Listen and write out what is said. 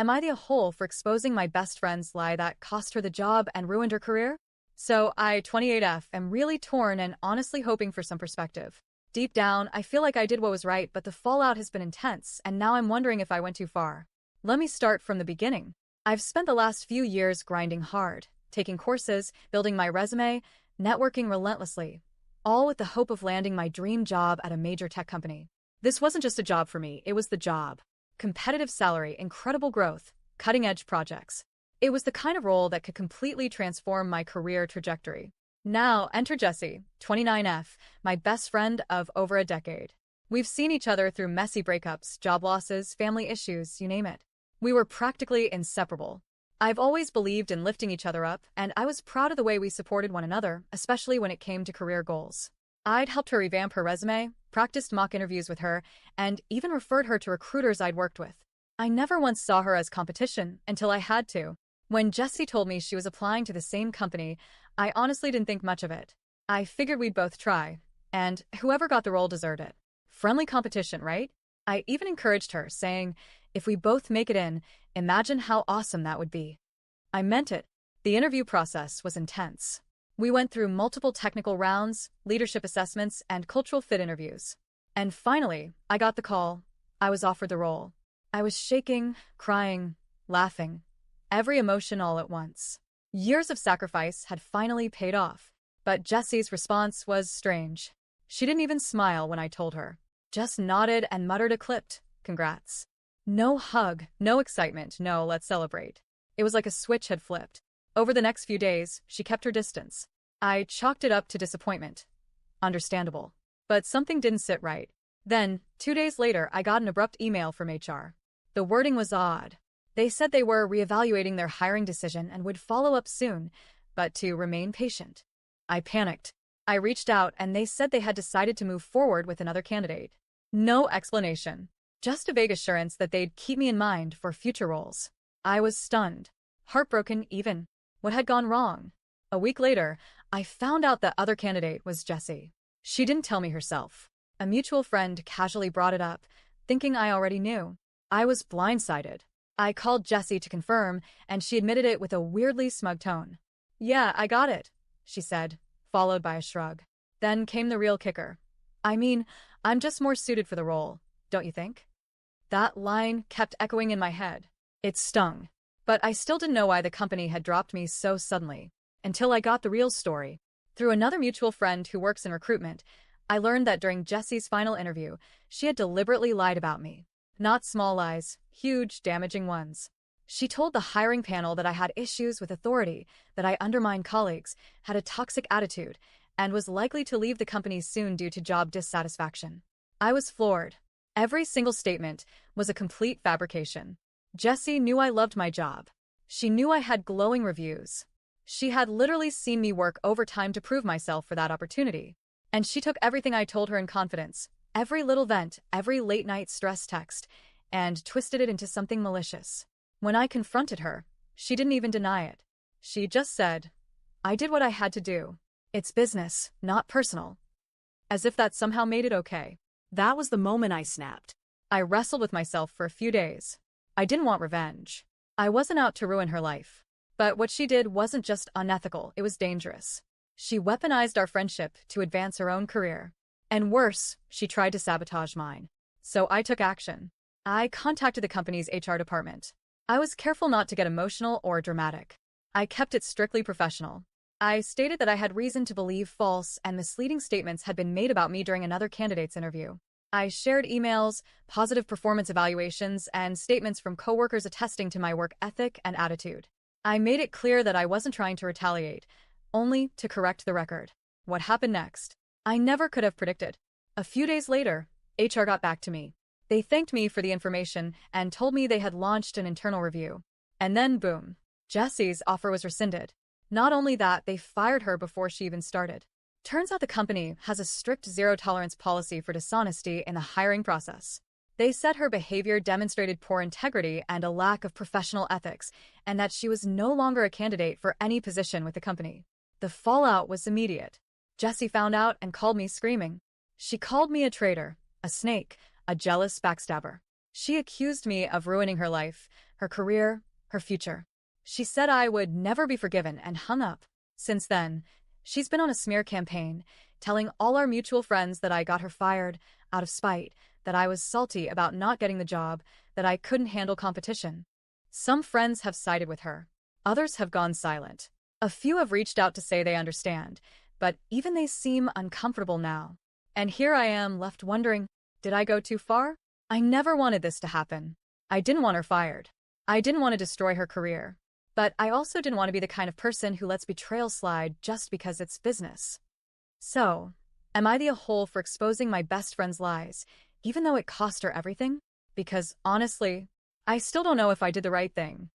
Am I the a-hole for exposing my best friend's lie that cost her the job and ruined her career? So I, 28F, am really torn and honestly hoping for some perspective. Deep down, I feel like I did what was right, but the fallout has been intense, and now I'm wondering if I went too far. Let me start from the beginning. I've spent the last few years grinding hard, taking courses, building my resume, networking relentlessly, all with the hope of landing my dream job at a major tech company. This wasn't just a job for me, it was the job. Competitive salary, incredible growth, cutting-edge projects. It was the kind of role that could completely transform my career trajectory. Now, enter Jessie, 29F, my best friend of over a decade. We've seen each other through messy breakups, job losses, family issues, you name it. We were practically inseparable. I've always believed in lifting each other up, and I was proud of the way we supported one another, especially when it came to career goals. I'd helped her revamp her resume, practiced mock interviews with her, and even referred her to recruiters I'd worked with. I never once saw her as competition until I had to. When Jessie told me she was applying to the same company, I honestly didn't think much of it. I figured we'd both try, and whoever got the role deserved it. Friendly competition, right? I even encouraged her, saying, if we both make it in, imagine how awesome that would be. I meant it. The interview process was intense. We went through multiple technical rounds, leadership assessments, and cultural fit interviews. And finally, I got the call. I was offered the role. I was shaking, crying, laughing. Every emotion all at once. Years of sacrifice had finally paid off. But Jessie's response was strange. She didn't even smile when I told her. Just nodded and muttered a clipped, "Congrats." No hug, no excitement, no "let's celebrate." It was like a switch had flipped. Over the next few days, she kept her distance. I chalked it up to disappointment. Understandable. But something didn't sit right. Then, 2 days later, I got an abrupt email from HR. The wording was odd. They said they were reevaluating their hiring decision and would follow up soon, but to remain patient. I panicked. I reached out and they said they had decided to move forward with another candidate. No explanation. Just a vague assurance that they'd keep me in mind for future roles. I was stunned. Heartbroken even. What had gone wrong? A week later, I found out the other candidate was Jessie. She didn't tell me herself. A mutual friend casually brought it up, thinking I already knew. I was blindsided. I called Jessie to confirm, and she admitted it with a weirdly smug tone. "Yeah, I got it," she said, followed by a shrug. Then came the real kicker. "I mean, I'm just more suited for the role, don't you think?" That line kept echoing in my head. It stung. But I still didn't know why the company had dropped me so suddenly, until I got the real story. Through another mutual friend who works in recruitment, I learned that during Jessie's final interview, she had deliberately lied about me. Not small lies, huge, damaging ones. She told the hiring panel that I had issues with authority, that I undermined colleagues, had a toxic attitude, and was likely to leave the company soon due to job dissatisfaction. I was floored. Every single statement was a complete fabrication. Jessie knew I loved my job. She knew I had glowing reviews. She had literally seen me work overtime to prove myself for that opportunity. And she took everything I told her in confidence, every little vent, every late-night stress text, and twisted it into something malicious. When I confronted her, she didn't even deny it. She just said, "I did what I had to do. It's business, not personal." As if that somehow made it okay. That was the moment I snapped. I wrestled with myself for a few days. I didn't want revenge. I wasn't out to ruin her life. But what she did wasn't just unethical, it was dangerous. She weaponized our friendship to advance her own career. And worse, she tried to sabotage mine. So I took action. I contacted the company's HR department. I was careful not to get emotional or dramatic. I kept it strictly professional. I stated that I had reason to believe false and misleading statements had been made about me during another candidate's interview. I shared emails, positive performance evaluations, and statements from coworkers attesting to my work ethic and attitude. I made it clear that I wasn't trying to retaliate, only to correct the record. What happened next? I never could have predicted. A few days later, HR got back to me. They thanked me for the information and told me they had launched an internal review. And then, boom, Jessie's offer was rescinded. Not only that, they fired her before she even started. Turns out the company has a strict zero-tolerance policy for dishonesty in the hiring process. They said her behavior demonstrated poor integrity and a lack of professional ethics, and that she was no longer a candidate for any position with the company. The fallout was immediate. Jessie found out and called me screaming. She called me a traitor, a snake, a jealous backstabber. She accused me of ruining her life, her career, her future. She said I would never be forgiven and hung up. Since then, she's been on a smear campaign, telling all our mutual friends that I got her fired out of spite, that I was salty about not getting the job, that I couldn't handle competition. Some friends have sided with her. Others have gone silent. A few have reached out to say they understand, but even they seem uncomfortable now. And here I am left wondering, did I go too far? I never wanted this to happen. I didn't want her fired. I didn't want to destroy her career. But I also didn't want to be the kind of person who lets betrayal slide just because it's business. So, am I the a-hole for exposing my best friend's lies, even though it cost her everything? Because honestly, I still don't know if I did the right thing.